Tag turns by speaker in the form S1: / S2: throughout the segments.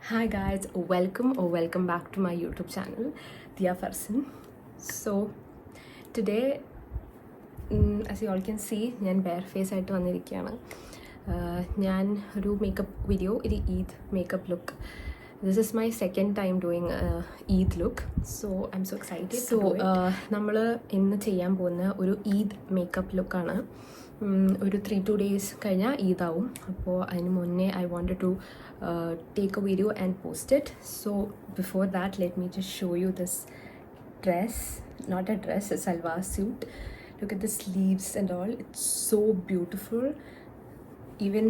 S1: Hi guys, welcome back to my YouTube channel, Dia Farsan. So today, as you all can see, ഞാൻ bare face ആയിട്ട് വന്നിരിക്കുകയാണ്. ഞാൻ ഒരു makeup video, ഇത് Eid makeup look. This is my second time doing Eid look, so I'm so excited. So നമ്മൾ ഇന്ന് ചെയ്യാൻ പോകുന്ന ഒരു ഈദ് മേക്കപ്പ് ലുക്കാണ്. ഒരു 3-2 days കഴിഞ്ഞാൽ ഈദാവും. അപ്പോൾ അതിന് മുന്നേ I wanted to take a video and post it. So before that, let me just show you this dress. Not a dress, a salwar suit. Look at the sleeves and all. It's so beautiful. Even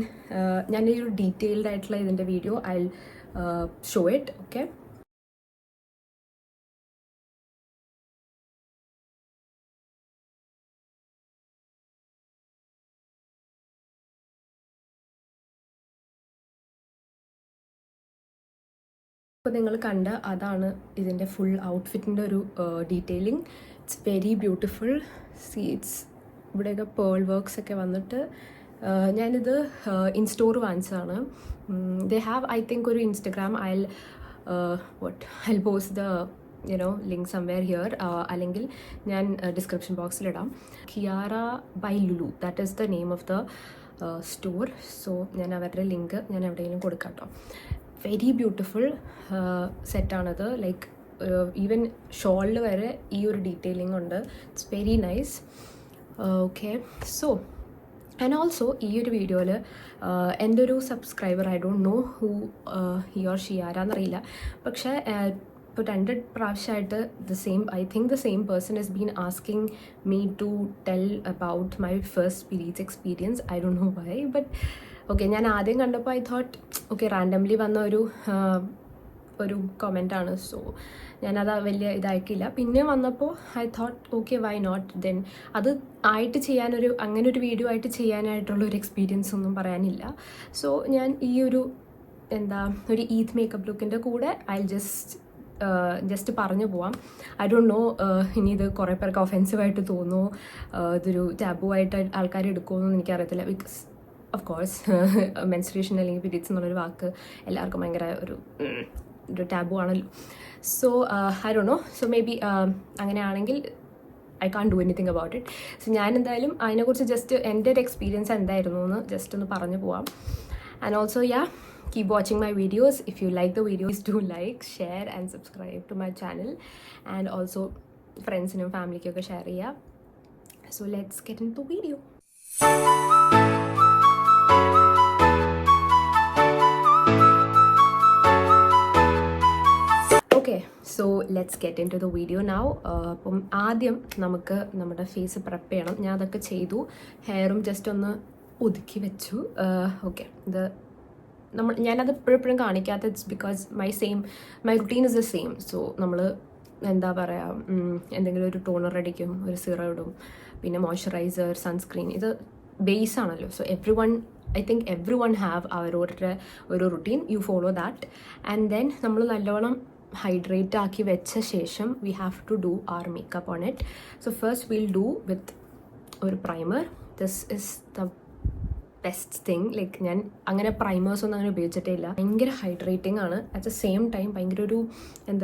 S1: ഞാൻ ഈ ഒരു detailed ആയിട്ടുള്ള ഇതിൻ്റെ video I'll show it, okay? ഇപ്പോൾ നിങ്ങൾ കണ്ട അതാണ് ഇതിൻ്റെ ഫുൾ ഔട്ട്ഫിറ്റിൻ്റെ ഒരു detailing. It's very beautiful. See it's ഇവിടെയൊക്കെ പേൾ വർക്ക്സ് ഒക്കെ വന്നിട്ട് ഞാനിത് ഇൻ സ്റ്റോർ വാങ്ങിച്ചതാണ്. ദേ ഹാവ് ഐ തിങ്ക് ഒരു Instagram. I'll post the link somewhere here, അല്ലെങ്കിൽ ഞാൻ ഡിസ്ക്രിപ്ഷൻ ബോക്സിലിടാം. Kiara by Lulu, that is the name of the store. So ഞാൻ അവരുടെ ലിങ്ക് ഞാൻ എവിടെയെങ്കിലും കൊടുക്കാം കേട്ടോ. വെരി ബ്യൂട്ടിഫുൾ സെറ്റാണത്. ലൈക്ക് ഈവൻ ഷോളിൽ വരെ ഈ ഒരു ഡീറ്റെയിലിംഗ് ഉണ്ട്. It's very nice. Okay, so and also ഈ ഒരു വീഡിയോയിൽ എൻ്റെ ഒരു subscriber, I don't know who he or she ആരാന്നറിയില്ല, പക്ഷേ ഇപ്പോൾ 2 പ്രാവശ്യമായിട്ട് I think the same person has been asking me to tell about my first periods experience. I don't know why, but okay, ഞാൻ ആദ്യം കണ്ടപ്പോൾ ഐ തോട്ട് ഓക്കെ റാൻഡംലി വന്ന ഒരു കമൻറ്റാണ്. So ഞാനത് വലിയ ഇതാക്കിയില്ല. പിന്നെ വന്നപ്പോൾ I thought okay, why not. Then അത് ആയിട്ട് ചെയ്യാനൊരു അങ്ങനെ ഒരു വീഡിയോ ആയിട്ട് ചെയ്യാനായിട്ടുള്ളൊരു എക്സ്പീരിയൻസ് ഒന്നും പറയാനില്ല. സോ ഞാൻ ഈ ഒരു ഒരു ഈദ് മേക്കപ്പ് ലുക്കിൻ്റെ കൂടെ ഐ ജസ്റ്റ് പറഞ്ഞു പോവാം. ഐ ഡോണ്ട് നോ ഇനി ഇത് കുറേ പേർക്ക് ഒഫെൻസീവായിട്ട് തോന്നുമോ, ഇതൊരു ടാബു ആയിട്ട് ആൾക്കാർ എടുക്കുമോ എന്ന് എനിക്കറിയത്തില്ല. ബിക്കോസ് ഓഫ് കോഴ്സ് മെൻസ്ട്രേഷൻ അല്ലെങ്കിൽ പീരീഡ്സ് എന്നുള്ളൊരു വാക്ക് എല്ലാവർക്കും ഭയങ്കര ഒരു ടാബു ആണല്ലോ. So I don't know. So maybe അങ്ങനെയാണെങ്കിൽ I can do anything about it. So ഞാൻ എന്തായാലും അതിനെക്കുറിച്ച് ജസ്റ്റ് എൻ്റെ ഒരു എക്സ്പീരിയൻസ് എന്തായിരുന്നു എന്ന് ജസ്റ്റ് ഒന്ന് പറഞ്ഞു പോവാം. And also keep watching my videos. If you like the videos, do like, share and subscribe to my channel, and also friends and family ko share cheya. So let's get into the video. Okay, so let's get into the video now. അപ്പം ആദ്യം നമുക്ക് നമ്മുടെ face prep ചെയ്യണം. ഞാൻ അതൊക്കെ ചെയ്തു. ഹെയറും just ഒന്ന് ഒതുക്കി വെച്ചു. ഓക്കെ, ഞാനത് എപ്പോഴും കാണിക്കാത്ത it's because my routine is the same. So നമ്മൾ എന്താ പറയുക, എന്തെങ്കിലും ഒരു ടോണർ അടിക്കും, ഒരു സിറം ഇടും, പിന്നെ മോയ്സ്ചറൈസർ, സൺസ്ക്രീൻ, ഇത് ബേസ് ആണല്ലോ. So I think everyone have അവരവരുടെ ഒരു routine. You follow that. And then നമ്മൾ നല്ലവണ്ണം ഹൈഡ്രേറ്റ് ആക്കി വെച്ച ശേഷം we have to do our makeup on it. So first will do with ഒരു primer. This is the best thing. Like ഞാൻ അങ്ങനെ പ്രൈമേഴ്സ് ഒന്നും അങ്ങനെ ഉപയോഗിച്ചിട്ടേ ഇല്ല. ഭയങ്കര ഹൈഡ്രേറ്റിംഗ് ആണ്. അറ്റ് ദ സെയിം ടൈം ഭയങ്കര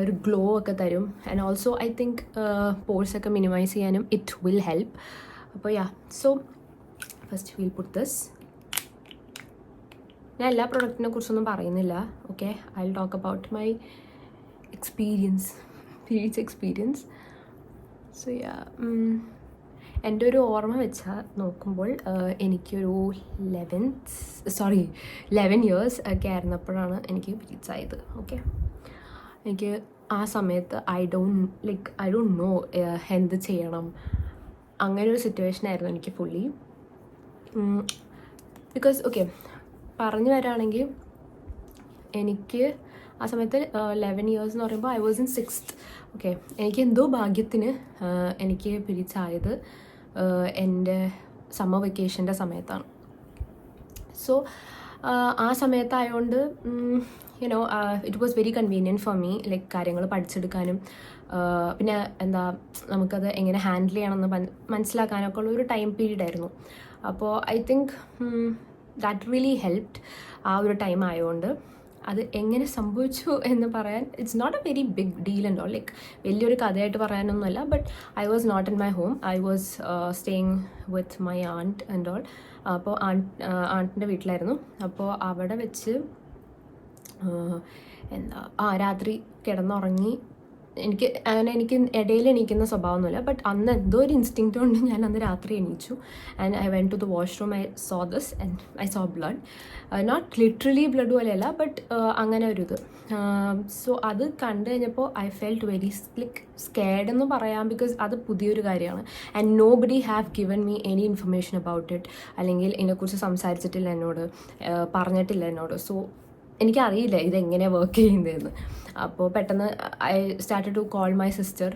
S1: ഒരു ഗ്ലോ ഒക്കെ തരും. And also I think pores ഒക്കെ മിനിമൈസ് ചെയ്യാനും ഇറ്റ് വിൽ ഹെൽപ്പ്. അപ്പോൾ so first will put this. ഞാൻ എല്ലാ പ്രൊഡക്റ്റിനെ കുറിച്ചൊന്നും പറയുന്നില്ല. Okay, I will talk about my periods experience. So എൻ്റെ ഒരു ഓർമ്മ വെച്ചാൽ നോക്കുമ്പോൾ എനിക്കൊരു 11 years ഒക്കെ ആയിരുന്നപ്പോഴാണ് എനിക്ക് പീരീഡ്സ് ആയത്. ഓക്കെ, എനിക്ക് ആ സമയത്ത് ഐ ഡോണ്ട് നോ എന്ത് ചെയ്യണം, അങ്ങനെ ഒരു സിറ്റുവേഷൻ ആയിരുന്നു എനിക്ക് ഫുള്ളി. ബിക്കോസ് ഓക്കെ, പറഞ്ഞു വരാണെങ്കിൽ എനിക്ക് ആ സമയത്ത് 11 years എന്ന് പറയുമ്പോൾ I was in 6th. Okay, എനിക്ക് എന്തോ ഭാഗ്യത്തിന് എനിക്ക് പീരീഡ്സ് ആയത് എൻ്റെ സമ്മർ വെക്കേഷൻ്റെ സമയത്താണ്. സോ ആ സമയത്തായതുകൊണ്ട് it was very convenient for me. Like കാര്യങ്ങൾ പഠിച്ചെടുക്കാനും പിന്നെ നമുക്കത് എങ്ങനെ ഹാൻഡിൽ ചെയ്യണമെന്ന് മനസ്സിലാക്കാനൊക്കെ ഉള്ളൊരു ടൈം പീരീഡ് ആയിരുന്നു. അപ്പോൾ I think that really helped ആ ഒരു ടൈം ആയതുകൊണ്ട്. അത് എങ്ങനെ സംഭവിച്ചു എന്ന് പറയാൻ it's not a very big deal and all, like വലിയൊരു കഥയായിട്ട് പറയാനൊന്നുമല്ല. But I was not in my home, I was staying with my aunt and all. അപ്പോൾ ആൻറ്റിൻ്റെ വീട്ടിലായിരുന്നു. അപ്പോൾ അവിടെ വെച്ച് രാത്രി കിടന്നുറങ്ങി. എനിക്ക് ഇടയിൽ എണീക്കുന്ന സ്വഭാവമൊന്നുമില്ല, ബട്ട് അന്ന് എന്തോ ഒരു ഇൻസ്റ്റിങ്ക്റ്റ് കൊണ്ട് ഞാൻ അന്ന് രാത്രി എണീച്ചു. And I went to the washroom, I saw this and I saw blood. Not literally blood പോലെയല്ല, ബട്ട് അങ്ങനെ ഒരു ഇത്. സോ അത് കണ്ടു കഴിഞ്ഞപ്പോൾ I felt very like scared എന്ന് പറയാം, ബിക്കോസ് അത് പുതിയൊരു കാര്യമാണ്. And nobody have given me any information about it, അല്ലെങ്കിൽ ഇതിനെക്കുറിച്ച് സംസാരിച്ചിട്ടില്ല എന്നോട്, പറഞ്ഞിട്ടില്ല എന്നോട്. സോ എനിക്കറിയില്ല ഇതെങ്ങനെയാണ് വർക്ക് ചെയ്യുന്നതെന്ന്. അപ്പോൾ പെട്ടെന്ന് I started to call my sister.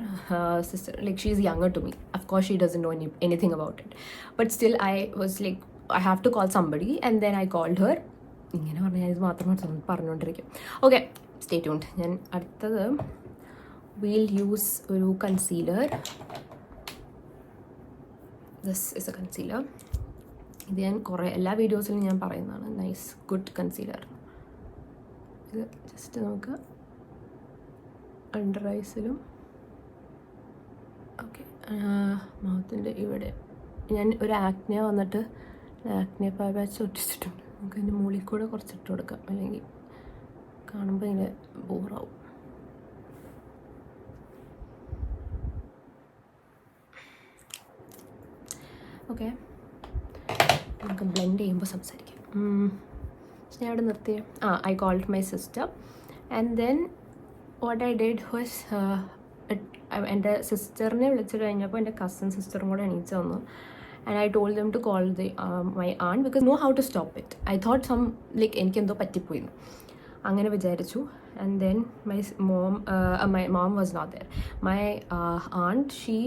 S1: Like she is younger to me, of course she doesn't know anything about it, but still I was like I have to call somebody. And then I called her. ഇങ്ങനെ പറഞ്ഞാൽ ഞാൻ ഇത് മാത്രം പറഞ്ഞുകൊണ്ടിരിക്കും. Okay, stay tuned. ഞാൻ അടുത്തത് will use ഒരു concealer. This is a concealer. ഇത് ഞാൻ എല്ലാ വീഡിയോസിലും ഞാൻ പറയുന്നതാണ്. Nice good concealer. ഇത് ജസ്റ്റ് നമുക്ക് അണ്ടർ ഐസിലും ഓക്കെ മൗത്തിൻ്റെ ഇവിടെ ഞാൻ ഒരു ആക്നെ വന്നിട്ട് ആക്നെ പാച്ച് ഒട്ടിച്ചിട്ടുണ്ട്. നമുക്ക് അതിൻ്റെ മുകളിൽ കൂടെ കുറച്ചിട്ട് കൊടുക്കാം, അല്ലെങ്കിൽ കാണുമ്പോൾ ഇങ്ങനെ ബോറാവും. ഓക്കെ, നമുക്ക് ബ്ലെൻഡ് ചെയ്യുമ്പോൾ സംസാരിക്കാം. ഞാൻ അവിടെ നിർത്തിയ I called my sister and then what I did was എൻ്റെ സിസ്റ്ററിനെ വിളിച്ചു കഴിഞ്ഞപ്പോൾ എൻ്റെ കസിൻ സിസ്റ്ററും കൂടെ എണീച്ച് വന്നു. And I told them to call my aunt because know how to stop it. I thought like എനിക്കെന്തോ പറ്റിപ്പോയിരുന്നു അങ്ങനെ വിചാരിച്ചു. And then my mom was not there. My aunt she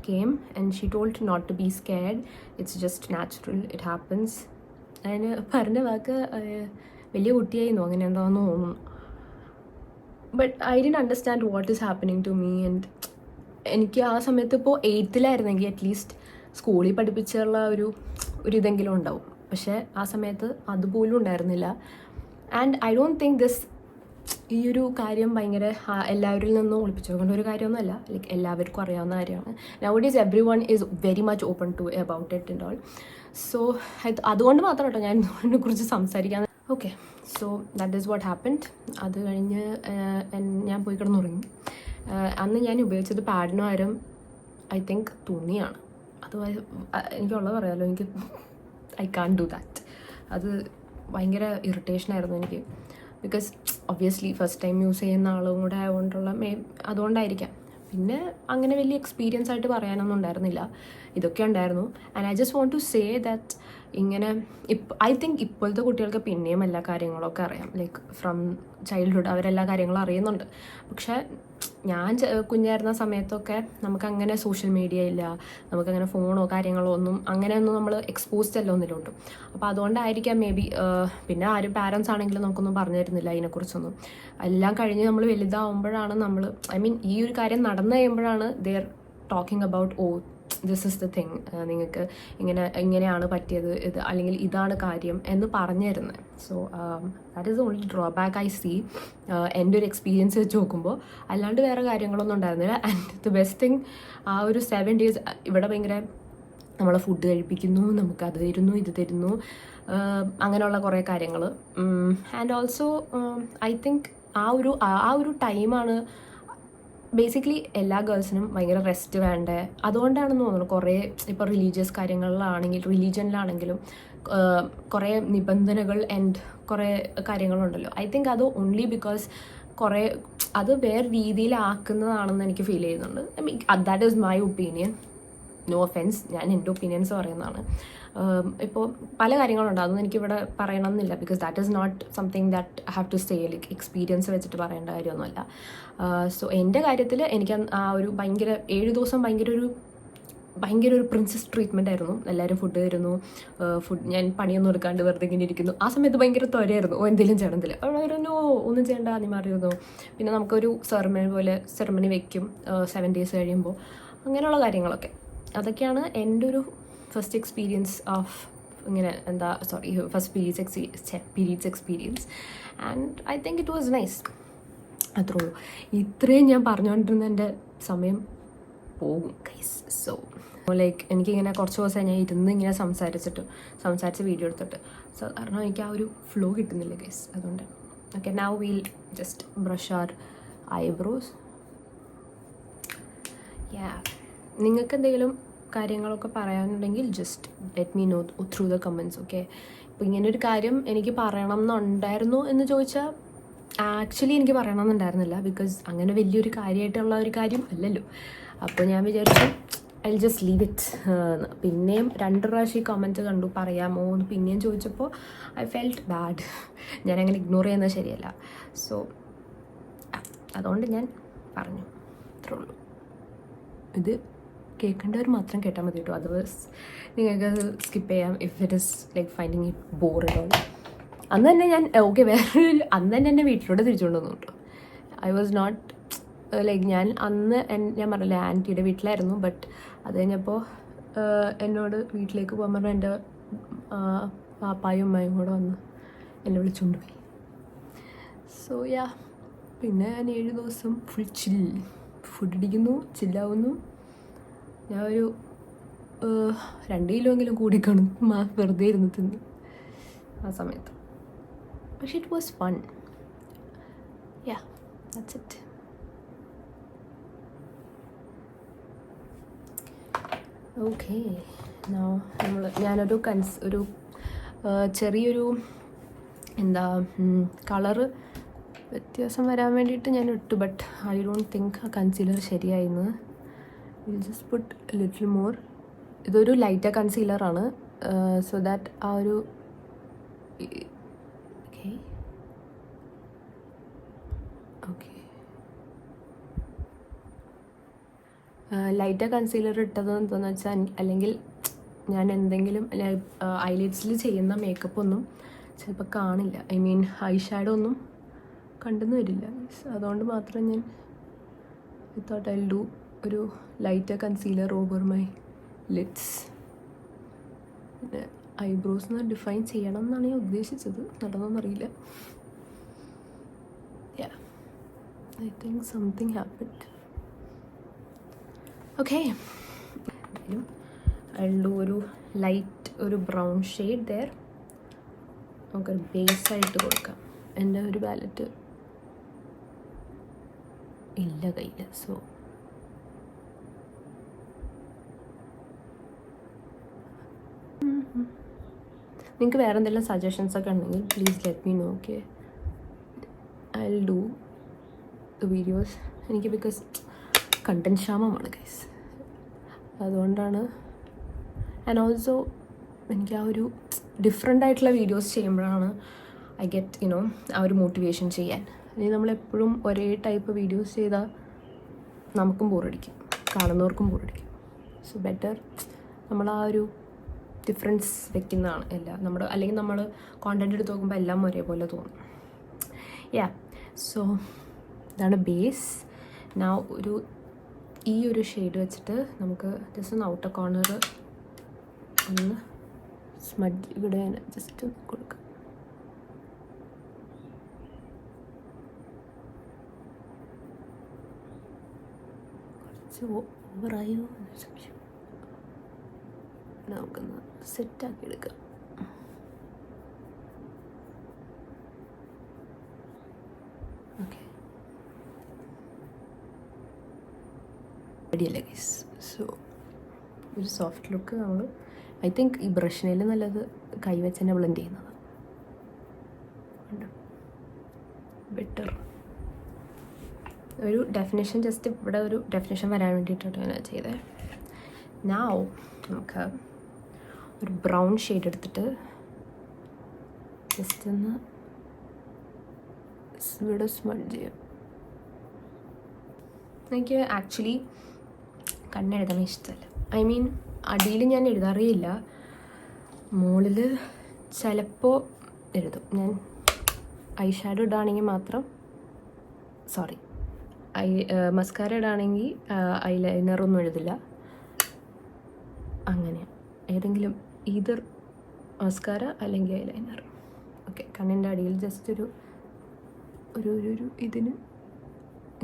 S1: came and she told not to be scared, it's just natural, it happens. അതിന് പറഞ്ഞ വാക്ക് വലിയ കുട്ടിയായിരുന്നു, അങ്ങനെ എന്താണെന്ന് തോന്നുന്നു. But I didn't understand what is happening to me. And എനിക്ക് ആ സമയത്ത് ഇപ്പോൾ 8th അറ്റ്ലീസ്റ്റ് സ്കൂളിൽ പഠിപ്പിച്ചുള്ള ഒരു ഇതെങ്കിലും ഉണ്ടാവും. പക്ഷേ ആ സമയത്ത് അതുപോലും ഉണ്ടായിരുന്നില്ല. ആൻഡ് ഐ ഡോണ്ട് തിങ്ക് ഈ ഒരു കാര്യം ഭയങ്കര എല്ലാവരിൽ നിന്നും ഒളിപ്പിച്ചു നോക്കേണ്ട ഒരു കാര്യമൊന്നുമല്ല. ലൈക്ക് എല്ലാവർക്കും അറിയാവുന്ന കാര്യമാണ്. Nowadays everyone is very much open to about it and all. So അതുകൊണ്ട് മാത്രം കേട്ടോ ഞാൻ ഇതിനെക്കുറിച്ച് സംസാരിക്കാൻ. Okay, so that is what happened. അത് കഴിഞ്ഞ് ഞാൻ പോയി കിടന്നുറങ്ങി. അന്ന് ഞാൻ ഉപയോഗിച്ചത് പാഡിന് പകരം ഐ തിങ്ക് തുണിയാണ്. അത് എനിക്കുള്ളത് പറയാമല്ലോ, എനിക്ക് ഐ കാൺ ഡു ദാറ്റ്. അത് ഭയങ്കര ഇറിറ്റേഷനായിരുന്നു എനിക്ക്. Because obviously first time use ചെയ്യുന്ന ആളും കൂടെ ആയതുകൊണ്ടുള്ള അതുകൊണ്ടായിരിക്കാം. പിന്നെ അങ്ങനെ വലിയ എക്സ്പീരിയൻസ് ആയിട്ട് പറയാനൊന്നും ഉണ്ടായിരുന്നില്ല. ഇതൊക്കെ ഉണ്ടായിരുന്നു. And I just want to say that ഇങ്ങനെ ഐ തിങ്ക് ഇപ്പോഴത്തെ കുട്ടികൾക്ക് പിന്നെയും എല്ലാ കാര്യങ്ങളൊക്കെ അറിയാം. ലൈക്ക് ഫ്രം ചൈൽഡ്ഹുഡ് അവരെല്ലാ കാര്യങ്ങളും അറിയുന്നുണ്ട്. പക്ഷേ ഞാൻ കുഞ്ഞായിരുന്ന സമയത്തൊക്കെ നമുക്കങ്ങനെ സോഷ്യൽ മീഡിയ ഇല്ല, നമുക്കങ്ങനെ ഫോണോ കാര്യങ്ങളോ അങ്ങനെയൊന്നും നമ്മൾ എക്സ്പോസ്ഡ് അല്ല ഒന്നിലോട്ടും. അപ്പോൾ അതുകൊണ്ടായിരിക്കാം മേ ബി. പിന്നെ ആരും പാരൻസ് ആണെങ്കിലും നമുക്കൊന്നും പറഞ്ഞു തരുന്നില്ല അതിനെക്കുറിച്ചൊന്നും. എല്ലാം കഴിഞ്ഞ് നമ്മൾ വലുതാവുമ്പോഴാണ് ഐ മീൻ ഈ ഒരു കാര്യം നടന്നു കഴിയുമ്പോഴാണ് they are talking about this is the thing, നിങ്ങൾക്ക് ഇങ്ങനെയാണ് പറ്റിയത്, ഇത് അല്ലെങ്കിൽ ഇതാണ് കാര്യം എന്ന് പറഞ്ഞു തരുന്നത്. So that is only drawback I see എൻ്റെ ഒരു എക്സ്പീരിയൻസ് വെച്ച് നോക്കുമ്പോൾ. അല്ലാണ്ട് വേറെ കാര്യങ്ങളൊന്നും ഉണ്ടായിരുന്നില്ല. ആൻഡ് ദ ബെസ്റ്റ് തിങ്, ആ ഒരു 7 days ഇവിടെ ഭയങ്കര നമ്മളെ ഫുഡ് കഴിപ്പിക്കുന്നു, നമുക്ക് അത് തരുന്നു ഇത് തരുന്നു, അങ്ങനെയുള്ള കുറേ കാര്യങ്ങൾ. ആൻഡ് ഓൾസോ ഐ തിങ്ക് ആ ഒരു ടൈമാണ് ബേസിക്കലി എല്ലാ ഗേൾസിനും ഭയങ്കര റെസ്റ്റ് വേണ്ടേ. അതുകൊണ്ടാണെന്ന് തോന്നുന്നു കുറേ ഇപ്പോൾ റിലീജിയനിലാണെങ്കിലും കുറേ നിബന്ധനകൾ ആൻഡ് കുറേ കാര്യങ്ങളുണ്ടല്ലോ. ഐ തിങ്ക് അത് ഓൺലി ബിക്കോസ് കുറേ അത് വേറെ രീതിയിലാക്കുന്നതാണെന്ന് എനിക്ക് ഫീൽ ചെയ്യുന്നുണ്ട്. I mean that is my opinion. No offence, ഞാൻ എൻ്റെ ഒപ്പീനിയൻസ് പറയുന്നതാണ്. ഇപ്പോൾ പല കാര്യങ്ങളുണ്ട്, അതൊന്നും എനിക്കിവിടെ പറയണമെന്നില്ല. Because that is not something that I have to say. Like experience വെച്ചിട്ട് പറയേണ്ട കാര്യമൊന്നുമല്ല. സോ എൻ്റെ കാര്യത്തിൽ എനിക്ക് ആ ഒരു 7 ദിവസം ഭയങ്കര ഒരു പ്രിൻസസ് ട്രീറ്റ്മെൻ്റ് ആയിരുന്നു. എല്ലാവരും ഫുഡ് തരുന്നു, ഞാൻ പണിയൊന്നും എടുക്കാണ്ട് വെറുതെ ഇങ്ങനെ ഇരിക്കുന്നു. ആ സമയത്ത് ഭയങ്കര ത്വരയായിരുന്നു, എന്തെങ്കിലും ചെയ്യണമെന്നില്ല. അവരോ ഒന്നും ചെയ്യേണ്ട, നീ മാറിയിരുന്നു. പിന്നെ നമുക്കൊരു സെറമണി വയ്ക്കും 7 days കഴിയുമ്പോൾ. അങ്ങനെയുള്ള കാര്യങ്ങളൊക്കെ, അതൊക്കെയാണ് എൻ്റെ ഒരു ഫസ്റ്റ് എക്സ്പീരിയൻസ് ഓഫ് ഇങ്ങനെ എന്താ first periods experience and I think it was nice. അത്രേ ഉള്ളൂ. ഇത്രയും ഞാൻ പറഞ്ഞുകൊണ്ടിരുന്ന എൻ്റെ സമയം പോകും ഗൈസ്. സോ ലൈക്ക് എനിക്കിങ്ങനെ കുറച്ച് ദിവസം ഞാൻ ഇരുന്ന് ഇങ്ങനെ സംസാരിച്ച് വീഡിയോ എടുത്തിട്ട് കാരണം എനിക്ക് ആ ഒരു ഫ്ലോ കിട്ടുന്നില്ല ഗൈസ്. അതുകൊണ്ട് okay, now we'll just brush our eyebrows. നിങ്ങൾക്ക് എന്തെങ്കിലും കാര്യങ്ങളൊക്കെ പറയാനുണ്ടെങ്കിൽ just let me know through the comments. Okay, ഇപ്പോൾ ഇങ്ങനൊരു കാര്യം എനിക്ക് പറയണം എന്നുണ്ടായിരുന്നു എന്ന് ചോദിച്ചാൽ ആക്ച്വലി എനിക്ക് പറയണമെന്നുണ്ടായിരുന്നില്ല, ബിക്കോസ് അങ്ങനെ വലിയൊരു കാര്യമായിട്ടുള്ള ഒരു കാര്യം അല്ലല്ലോ. അപ്പോൾ ഞാൻ വിചാരിച്ചു ഐ ജസ്റ്റ് ലീവ് ഇറ്റ്. പിന്നെയും 2 പ്രാവശ്യം ഈ കമൻറ്റ് കണ്ടു പറയാമോ എന്ന് പിന്നെയും ചോദിച്ചപ്പോൾ ഐ ഫെൽറ്റ് ബാഡ്. ഞാനങ്ങനെ ഇഗ്നോർ ചെയ്യുന്നത് ശരിയല്ല. സോ അതുകൊണ്ട് ഞാൻ പറഞ്ഞു, അത്രേ ഉള്ളൂ. ഇത് കേൾക്കേണ്ടവർ മാത്രം കേട്ടാൽ മതി കേട്ടോ. അതേഴ്സ് നിങ്ങൾക്ക് അത് സ്കിപ്പ് ചെയ്യാം if it is like finding it ബോറഡോ. അന്ന് തന്നെ ഞാൻ അന്ന് തന്നെ എന്നെ വീട്ടിലോട്ട് തിരിച്ചുകൊണ്ട് വന്നു കേട്ടോ. ഐ വാസ് നോട്ട് ലൈക്ക് ഞാൻ പറഞ്ഞില്ലേ ആൻറ്റിയുടെ വീട്ടിലായിരുന്നു. ബട്ട് അത് കഴിഞ്ഞപ്പോൾ എന്നോട് വീട്ടിലേക്ക് പോകാൻ പറഞ്ഞാൽ എൻ്റെ പാപ്പായും ഉമ്മയും കൂടെ വന്ന് എന്നെ വിളിച്ചുകൊണ്ട് പോയി. സോ പിന്നെ ഞാൻ 7 ദിവസം ഫുൾ ഫുഡ് അടിക്കുന്നു, ചില്ലാവുന്നു. ഞാൻ ഒരു 2 കിലോയെങ്കിലും കൂടിക്കാണും വെറുതെ ഇരുന്ന് തിന്ന് ആ സമയത്ത്. പക്ഷെ it was fun. That's it. Okay, ഞാനൊരു ചെറിയൊരു എന്താ കളറ് വ്യത്യാസം വരാൻ വേണ്ടിയിട്ട് ഞാൻ ഇട്ടു. ബട്ട് ഐ ഡോണ്ട് തിങ്ക് ആ കൺസീലർ ശരിയായിന്ന്. Will just put little more. ഇതൊരു ലൈറ്റർ കൺസീലറാണ്. സോ ദാറ്റ് ആ ഒരു ലൈറ്റർ കൺസീലർ ഇട്ടത് എന്താണെന്ന് വെച്ചാൽ, അല്ലെങ്കിൽ ഞാൻ എന്തെങ്കിലും ഐലിഡ്സിൽ ചെയ്യുന്ന മേക്കപ്പ് ഒന്നും ചിലപ്പോൾ കാണില്ല. ഐ മീൻ ഐ ഷാഡോ ഒന്നും കണ്ടെന്ന് വരില്ല. അതുകൊണ്ട് മാത്രം ഞാൻ തോട്ട് ഐ ഡു ഒരു lighter concealer over my lids. പിന്നെ ഐബ്രോസ് ഡിഫൈൻ ചെയ്യണം എന്നാണ് ഞാൻ ഉദ്ദേശിച്ചത്. നടന്നോന്നറിയില്ല. I think something happened. Okay, ഒരു ലൈറ്റ് ഒരു ബ്രൗൺ ഷെയ്ഡ് ദെയർ നമുക്ക് ബേസായിട്ട് കൊടുക്കാം. എൻ്റെ ഒരു പാലറ്റ് ഇല്ല കയ്യിൽ. സോ നിങ്ങൾക്ക് വേറെ എന്തെങ്കിലും സജഷൻസ് ഒക്കെ ഉണ്ടെങ്കിൽ please let me know. Okay, I will do videos. എനിക്ക് ബിക്കോസ് കണ്ടൻറ് ക്ഷാമമാണ് ഗൈസ്, അതുകൊണ്ടാണ്. ആൻഡ് ഓൾസോ എനിക്ക് ആ ഒരു ഡിഫറെൻ്റ് ആയിട്ടുള്ള വീഡിയോസ് ചെയ്യുമ്പോഴാണ് ഐ ഗെറ്റ് ആ ഒരു മോട്ടിവേഷൻ ചെയ്യാൻ. ഇനി നമ്മളെപ്പോഴും ഒരേ ടൈപ്പ് വീഡിയോസ് ചെയ്താൽ നമുക്കും ബോറടിക്കും, കാണുന്നവർക്കും ബോറടിക്കും. സോ ബെറ്റർ നമ്മൾ ആ ഒരു ഡിഫറൻസ് വെക്കുന്നതാണ് എല്ലാം. അല്ലെങ്കിൽ നമ്മൾ കോണ്ടൻറ്റ് എടുത്ത് നോക്കുമ്പോൾ എല്ലാം ഒരേപോലെ തോന്നും. സോ ഇതാണ് ബേസ്. ഈ ഒരു ഷെയ്ഡ് വെച്ചിട്ട് നമുക്ക് ജസ്റ്റ് ഒന്ന് ഔട്ടർ കോർണർ ഒന്ന് സ്മഡ്ജ് ഇവിടെ ജസ്റ്റ് കൊടുക്കാം. കുറച്ച് ഓവറായോ സംശയം. നമുക്കൊന്ന് സെറ്റാക്കി എടുക്കാം. ഓക്കെ, റെഡിയല്ലേ ഗൈസ്? സോ ഒരു സോഫ്റ്റ് ലുക്ക് നമ്മൾ ഐ തിങ്ക് ഈ ബ്രഷിനേലും നല്ലത് കൈവച്ച് തന്നെ ബ്ലെൻഡ് ചെയ്യുന്നത് ബെറ്റർ. ഒരു ഡെഫിനേഷൻ ജസ്റ്റ് ഇവിടെ ഒരു ഡെഫിനേഷൻ വരാൻ വേണ്ടിയിട്ടാണ് ഞാൻ ചെയ്തത്. നൗ നമുക്ക് ഒരു ബ്രൗൺ ഷെയ്ഡ് എടുത്തിട്ട് ജസ്റ്റ് ഒന്ന് ഇവിടെ സ്മഡ്ജ് ചെയ്യാം. എനിക്ക് ആക്ച്വലി കണ്ണെഴുതാൻ ഇഷ്ടമല്ല. ഐ മീൻ അടിയിൽ ഞാൻ എഴുതാറിയില്ല, മുകളിൽ ചിലപ്പോൾ എഴുതും. ഞാൻ ഐ ഷാഡോ ഇടുകയാണെങ്കിൽ മാത്രം, മസ്കാര ഇടുകയാണെങ്കിൽ ഐ ലൈനറൊന്നും എഴുതില്ല. അങ്ങനെ ഏതെങ്കിലും മസ്കാര അല്ലെങ്കിൽ ഐലൈനർ. ഓക്കെ, കണ്ണിൻ്റെ അടിയിൽ ജസ്റ്റ് ഒരു ഒരു ഒരു ഇതിന്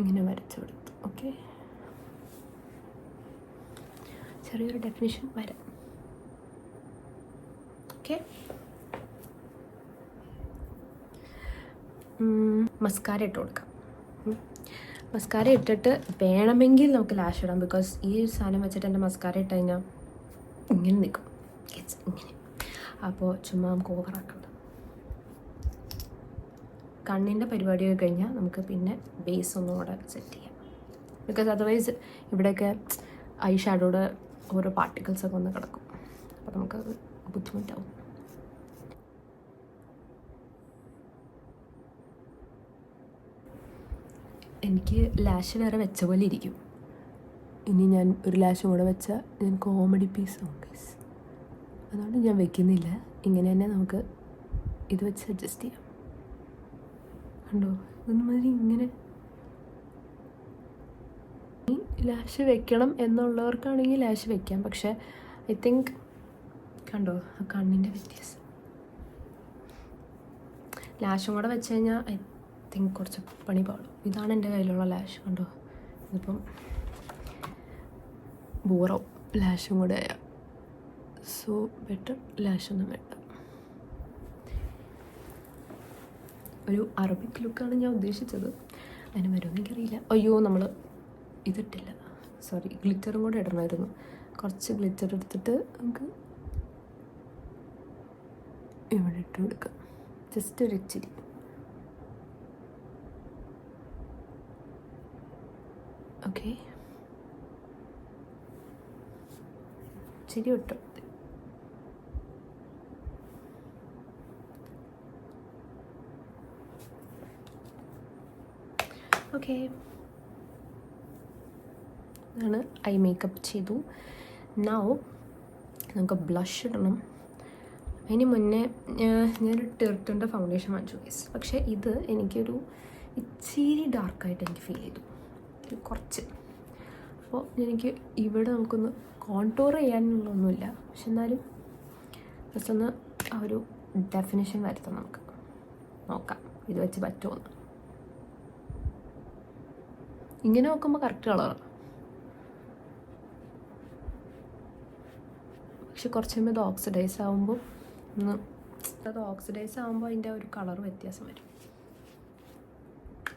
S1: ഇങ്ങനെ വരച്ചു കൊടുത്തു. ഓക്കെ, ചെറിയൊരു ഡെഫിനിഷൻ വരാം. ഓക്കെ, മസ്കാര ഇട്ട് കൊടുക്കാം. മസ്കാര ഇട്ടിട്ട് വേണമെങ്കിൽ നമുക്ക് ലാഷ് ഇടാം. ബിക്കോസ് ഈ സാധനം വെച്ചിട്ട് എൻ്റെ മസ്കാര ഇട്ട് കഴിഞ്ഞാൽ ഇങ്ങനെ നിൽക്കും, ഇങ്ങനെ. അപ്പോൾ ചുമ്മാ നമുക്ക് ഓവറാക്കണ്ട. കണ്ണിൻ്റെ പരിപാടിയൊക്കെ കഴിഞ്ഞാൽ നമുക്ക് പിന്നെ ബേസ് ഒന്നും കൂടെ സെറ്റ് ചെയ്യാം. ബിക്കോസ് അതർവൈസ് ഇവിടെയൊക്കെ ഐ ഷാഡോയുടെ ഓരോ പാർട്ടിക്കിൾസൊക്കെ ഒന്ന് കിടക്കും. അപ്പോൾ നമുക്കത് ബുദ്ധിമുട്ടാവും. എനിക്ക് ലാഷ് വേറെ വെച്ച പോലെ ഇരിക്കും. ഇനി ഞാൻ ഒരു ലാഷും കൂടെ വെച്ചാൽ ഞാൻ കോമഡി പീസാവും ഗൈസ്. അതുകൊണ്ട് ഞാൻ വെക്കുന്നില്ല. ഇങ്ങനെ തന്നെ നമുക്ക് ഇത് വെച്ച് അഡ്ജസ്റ്റ് ചെയ്യാം. കണ്ടോ, ഇതൊന്നുമാതിരി ഇങ്ങനെ. ലാഷ് വെക്കണം എന്നുള്ളവർക്കാണെങ്കിൽ ലാഷ് വെക്കാം. പക്ഷേ ഐ തിങ്ക് കണ്ടോ ആ കണ്ണിൻ്റെ വ്യത്യാസം. ലാഷും കൂടെ വെച്ച് കഴിഞ്ഞാൽ ഐ തിങ്ക് കുറച്ച് പണി പാടും. ഇതാണ് എൻ്റെ കയ്യിലുള്ള ലാഷ്. കണ്ടോ, ഇതിപ്പം ബോറാവും ലാഷും കൂടെ ആയാൽ. സോ ബെറ്റർ ലാഷൊന്നും വേണ്ട. ഒരു അറബിക് ലുക്കാണ് ഞാൻ ഉദ്ദേശിച്ചത്. അതിന് വരുമെന്ന് എനിക്കറിയില്ല. അയ്യോ, നമ്മൾ ഇതിട്ടില്ല, സോറി. ഗ്ലിറ്ററും കൂടെ ഇടണമായിരുന്നു. കുറച്ച് ഗ്ലിറ്റർ എടുത്തിട്ട് നമുക്ക് ഇവിടെ ഇട്ട് കൊടുക്കാം. ജസ്റ്റ് ഒരു ഇച്ചിരി. ഓക്കെ, ഇച്ചിരി ഇട്ടു. ഓക്കെ, ആണ് ഐ മേക്കപ്പ് ചെയ്തു. നൗ നമുക്ക് ബ്ലഷ് ഇടണം. അതിന് മുന്നേ ഞാനൊരു ടിർട്ടിൻ്റെ ഫൗണ്ടേഷൻ വാങ്ങിച്ചു ഗൈസ്. പക്ഷേ ഇത് എനിക്കൊരു ഇച്ചിരി ഡാർക്കായിട്ട് എനിക്ക് ഫീൽ ചെയ്തു, കുറച്ച്. അപ്പോൾ എനിക്ക് ഇവിടെ നമുക്കൊന്ന് കോൺടൂർ ചെയ്യാനുള്ളൊന്നുമില്ല. പക്ഷെ എന്നാലും ജസ്റ്റ് ഒന്ന് ആ ഒരു ഡെഫിനിഷൻ വരുത്താം. നമുക്ക് നോക്കാം ഇത് വെച്ച് പറ്റുമോന്ന്. ഇങ്ങനെ നോക്കുമ്പോൾ കറക്റ്റ് കളറാണ്. പക്ഷെ കുറച്ച് കഴിയുമ്പോൾ ഇത് ഓക്സിഡൈസ് ആകുമ്പോൾ അതിൻ്റെ ഒരു കളർ വ്യത്യാസം വരും.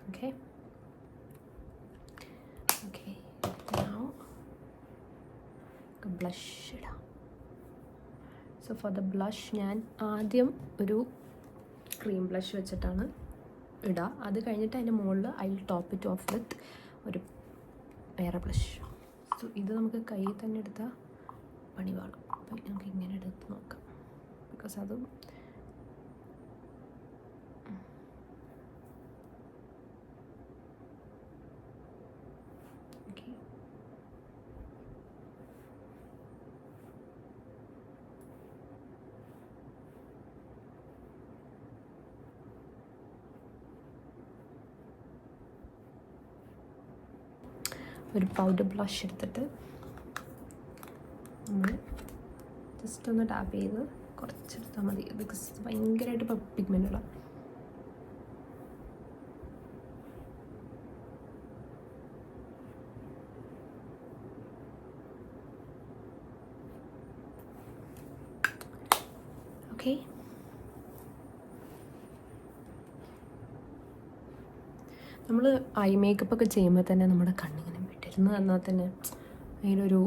S1: ഓക്കെ ഓക്കെ, ബ്ലഷ് ഇടാം. സോ ഫോർ ദ ബ്ലഷ് ഞാൻ ആദ്യം ഒരു ക്രീം ബ്ലഷ് വെച്ചിട്ടാണ് ഇടുക. അത് കഴിഞ്ഞിട്ട് അതിൻ്റെ മുകളിൽ I top it off with ഒരു വേറെ ബ്ലഷ്. സോ ഇത് നമുക്ക് കയ്യിൽ തന്നെ എടുത്താൽ പണി പാടും. അപ്പം നമുക്ക് ഇങ്ങനെ എടുത്ത് നോക്കാം. ബിക്കോസ് അതും ഓക്കെ. ഒരു പൗഡർ ബ്ലഷ് എടുത്തിട്ട് നമ്മൾ ജസ്റ്റ് ഒന്ന് ടാപ്പ് ചെയ്ത് കുറച്ചെടുത്താൽ മതി. ബിക്കോസ് ഭയങ്കരമായിട്ട് പിഗ്മെൻ്റുള്ള. ഓക്കെ, നമ്മൾ ഐ മേക്കപ്പ് ഒക്കെ ചെയ്യുമ്പോൾ തന്നെ നമ്മുടെ കണ്ണിങ്ങനെ വിട്ടിരുന്ന് തന്നാൽ തന്നെ അതിനൊരു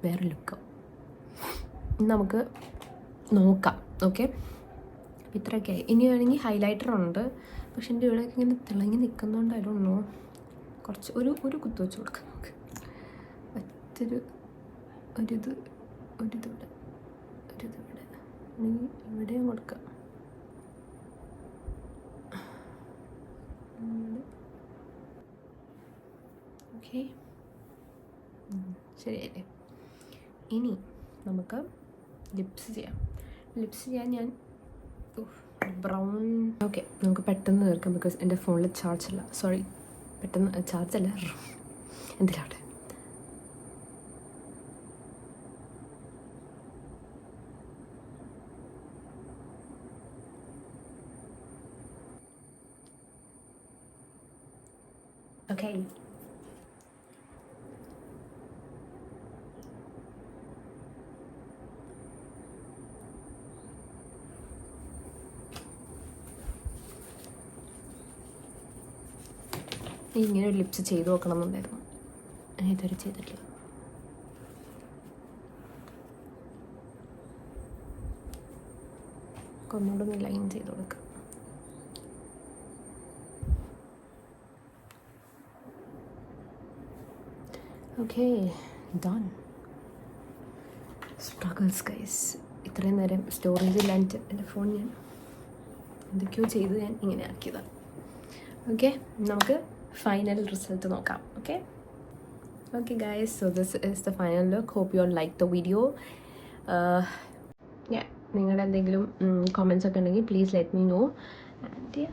S1: വേറെ ലുക്ക്. നമുക്ക് നോക്കാം. ഓക്കെ, ഇത്രയൊക്കെ ആയി. ഇനി വേണമെങ്കിൽ ഹൈലൈറ്റർ ഉണ്ട്. പക്ഷെ എൻ്റെ ഇവിടെയൊക്കെ ഇങ്ങനെ തിളങ്ങി നിൽക്കുന്നതുകൊണ്ടായിരുന്നു കുറച്ച് ഒരു കുത്തു വെച്ച് കൊടുക്കാം നമുക്ക്. മറ്റൊരു ഒരിതിവിടെ അല്ലെങ്കിൽ ഇവിടെയും കൊടുക്കാം. ഓക്കെ, ശരിയല്ലേ? ഇനി നമുക്ക് ലിപ്സ് ചെയ്യാം. ലിപ്സ് ചെയ്യാൻ ഞാൻ ബ്രൗൺ. ഓക്കെ, നമുക്ക് പെട്ടെന്ന് തീർക്കാം. ബിക്കോസ് എൻ്റെ ഫോണിൽ ചാർജല്ല. സോറി, പെട്ടെന്ന് ചാർജല്ല, എന്തിലാവട്ടെ. ഓക്കെ. ഇങ്ങനെ ഒരു ലിപ്സ് ചെയ്ത് നോക്കണം എന്നുണ്ടായിരുന്നു, ഇതുവരെ ചെയ്തിട്ടില്ല. ഒന്നുകൂടെ ഒന്ന് ലൈൻ ചെയ്ത് കൊടുക്കാം. Okay, done. Struggles guys. ഇത്രയും നേരം സ്റ്റോറേജ് ഇല്ലാണ്ട് എൻ്റെ ഫോൺ ഞാൻ എന്തൊക്കെയോ ചെയ്ത് ഞാൻ ഇങ്ങനെ ആക്കിയതാണ്. ഓക്കെ, നമുക്ക് ഫൈനൽ റിസൾട്ട് നോക്കാം. Okay okay guys, so this is the final look. Hope you all like the video. നിങ്ങളുടെ എന്തെങ്കിലും കമൻസ് ഒക്കെ ഉണ്ടെങ്കിൽ please let me know. And